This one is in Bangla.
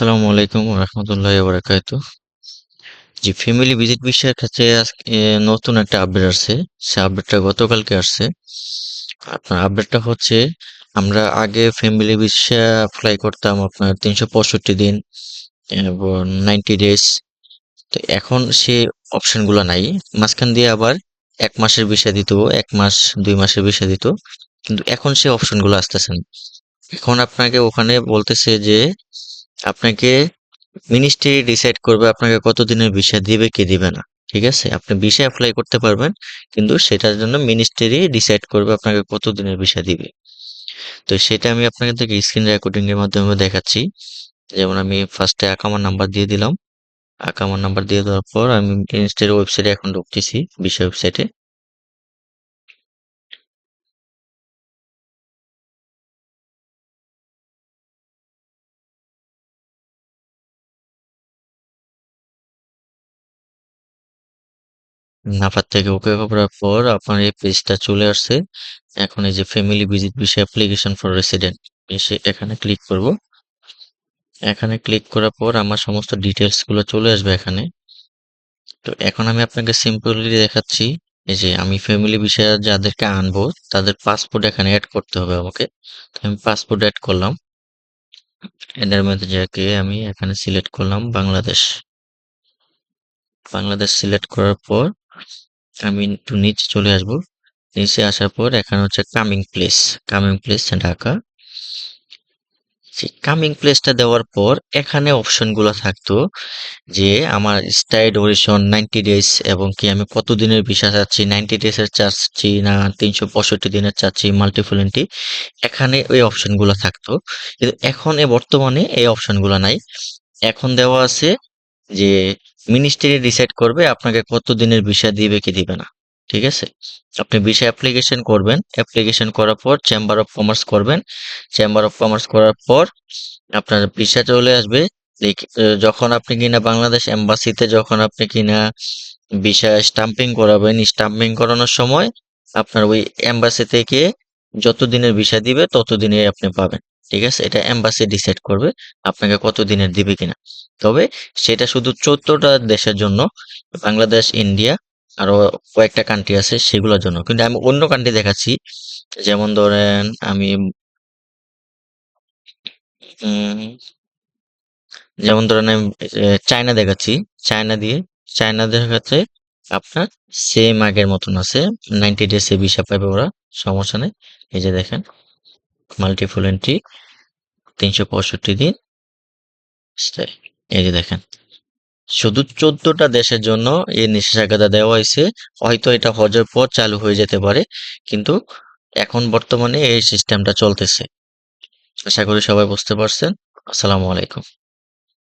আসসালামু আলাইকুম ওয়া রাহমাতুল্লাহি ওয়া বারাকাতুহু। জি, ফ্যামিলি ভিজিট বিষয়ের ক্ষেত্রে আজকে নতুন একটা আপডেট আসছে। সে আপডেটটা গতকালকে আসছে। আপনার আপডেটটা হচ্ছে আমরা আগে ফ্যামিলি ভিসা এপ্লাই করতাম আপনার ৩৬৫ দিন এবং 90 ডেজ। তো এখন সে অপশন গুলা নাই। মাঝখান দিয়ে আবার ১ মাসের ভিসা দিত, ১ মাস ২ মাসের ভিসা দিত। কিন্তু এখন সে অপশন গুলো আসতেছে না। এখন আপনাকে ওখানে বলতেছে যে আপনাকে মিনিস্ট্রি ডিসাইড করবে আপনাকে কতদিনের ভিসা দিবে কি দিবে না। ঠিক আছে, আপনি ভিসা অ্যাপ্লাই করতে পারবেন, কিন্তু সেটার জন্য মিনিস্ট্রি ডিসাইড করবে আপনাকে কতদিনের ভিসা দিবে। তো সেটা আমি আপনাকে থেকে স্ক্রিন রেকর্ডিং এর মাধ্যমে দেখাচ্ছি। যেমন আমি ফার্স্টে আকামার নাম্বার দিয়ে দিলাম। আকামার নাম্বার দিয়ে দেওয়ার পর আমি মিনিস্ট্রির ওয়েবসাইটে এখন ঢুকতেছি, ভিসা ওয়েবসাইটে। নাফার থেকে ওকে করার পর আপনার এই পেজটা চলে আসছে। এখন এই যে family visit visa application for resident, এসে এখানে ক্লিক করব। এখানে ক্লিক করার পর আমার সমস্ত ডিটেলস গুলো চলে আসবে এখানে। তো এখন আমি আপনাকে সিম্পলি দেখাচ্ছি, এই যে আমি ফ্যামিলি বিষয়ে যাদেরকে আনবো তাদের পাসপোর্ট এখানে অ্যাড করতে হবে আমাকে। তো আমি পাসপোর্ট অ্যাড করলাম। এদের মধ্যে যাকে আমি এখানে সিলেক্ট করলাম বাংলাদেশ। বাংলাদেশ সিলেক্ট করার পর আমি একটু নিচে চলে আসব। নিচে আসার পর এখানে হচ্ছে কামিং প্লেস ঢাকা। সেই কামিং প্লেসটা দেওয়ার পর এখানে অপশনগুলো থাকতো যে আমার স্টাই ডিউরেশন 90 ডেজ এবং কি আমি কত দিনের ভিসা চাচ্ছি, 90 ডেজ এর চাচ্ছি না 365 দিনের চাচ্ছি, মাল্টিফ্লুয়েন্টি। এখানে ওই অপশনগুলো থাকতো, কিন্তু এখন বর্তমানে এই অপশনগুলো নাই। এখন দেওয়া আছে যে মিনিস্ট্রি ডিসাইড করবে আপনাকে কত দিনের ভিসা দিবে কি দিবে না। ঠিক আছে, আপনি ভিসা অ্যাপ্লিকেশন করবেন, অ্যাপ্লিকেশন করার পর চেম্বার অফ কমার্স করবেন। চেম্বার অফ কমার্স করার পর আপনার ভিসা চলে আসবে। যখন আপনি কিনা বাংলাদেশ এম্বাসিতে যখন আপনি কিনা ভিসা স্টাম্পিং করাবেন, স্টাম্পিং করানোর সময় আপনার ওই এম্বাসি থেকে যত দিনের ভিসা দিবে তত দিনের আপনি পাবেন। ঠিক আছে, এটা এম্বাসি ডিসাইড করবে আপনাকে কত দিনের দিবে কিনা। তবে সেটা শুধু 14টা দেশের জন্য, বাংলাদেশ, ইন্ডিয়া, আরো কয়েকটা কান্ট্রি আছে সেগুলোর জন্য। কিন্তু আমি অন্য কান্ট্রি দেখাচ্ছি। যেমন ধরেন আমি উম যেমন ধরেন আমি চায়না দেখাচ্ছি। চায়না দিয়ে চায়না দেখাচ্ছে আপনার সেম আগের মতন আছে। 90 ডেজ এ ভিসা পাবে ওরা, সমস্যা নেই। এই যে দেখেন, মাল্টিপল এন্ট্রি 365 দিন stay। এই যে দেখেন, শুধু 14টা দেশের জন্য এই নিষেধাজ্ঞাটা দেওয়া হয়েছে। হয়তো এটা হজের পর চালু হয়ে যেতে পারে, কিন্তু এখন বর্তমানে এই সিস্টেমটা চলতেছে। আশা করি সবাই বুঝতে পারছেন। আসসালামু আলাইকুম।